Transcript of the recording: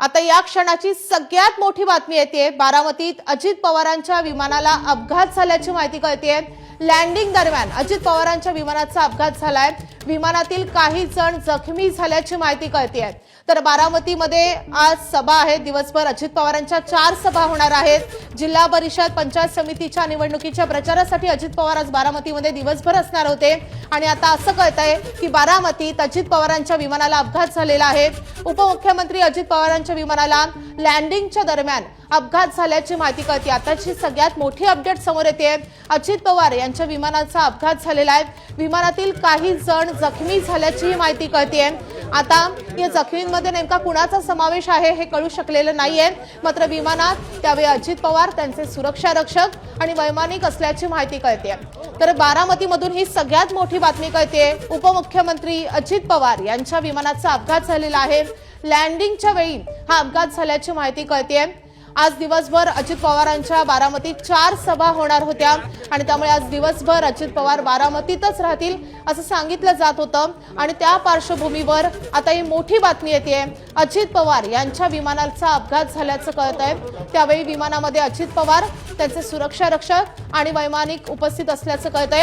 आता या क्षणाची सगळ्यात मोठी बातमी येते। बारामतीत अजित पवारांच्या विमानाला अपघात झाल्याची माहिती कळतेय। लँडिंग दरम्यान अजित पवारांच्या विमानाचा अपघात झालाय। विमानातील काही जण जखमी झाल्याची माहिती कळतेय। तर बारामतीमध्ये आज सभा आहे। दिवसभर अजित पवारांच्या 4 सभा होणार आहेत। जिल्हा परिषद पंचायत समितीच्या निवडणुकीच्या प्रचारासाठी अजित पवार आज बारामतीमध्ये दिवसभर असणार होते आणि आता असं कळतंय की बारामतीत अजित पवारांच्या विमानाला अपघात झालेला आहे। उपमुख्यमंत्री अजित पवारांच्या विमानाला लँडिंगच्या दरम्यान अपघात झाल्याची माहिती कळते। आताची सगळ्यात मोठी अपडेट समोर येते। अजित पवार यांच्या विमानाचा अपघात झालेला आहे। विमानातील काही जण जखमी झाल्याची माहिती कळते। आता या जखमींमध्ये नेमका कुणाचा समावेश आहे हे कळू शकलेलं नाहीये। मात्र विमानात त्यावेळी अजित पवार, त्यांचे सुरक्षा रक्षक आणि वैमानिक असल्याची माहिती कळते। तर बारामतीमधून ही सगळ्यात मोठी बातमी कळते। उपमुख्यमंत्री अजित पवार यांच्या विमानाचा अपघात झालेला आहे। लँडिंगच्या वेळी हा अपघात झाल्याची माहिती कळते। आज दिवसभर अजित पवारांच्या बारामतीत 4 सभा होणार होत्या आणि त्यामुळे आज दिवसभर अजित पवार बारामतीतच राहतील असं सांगितलं जात होतं आणि त्या पार्श्वभूमीवर आता ही मोठी बातमी येते। अजित पवार यांच्या विमानाचा अपघात झाल्याचं कळतंय। त्यावेळी विमानामध्ये अजित पवार, त्यांचे सुरक्षा रक्षक आणि वैमानिक उपस्थित असल्याचं कळतंय।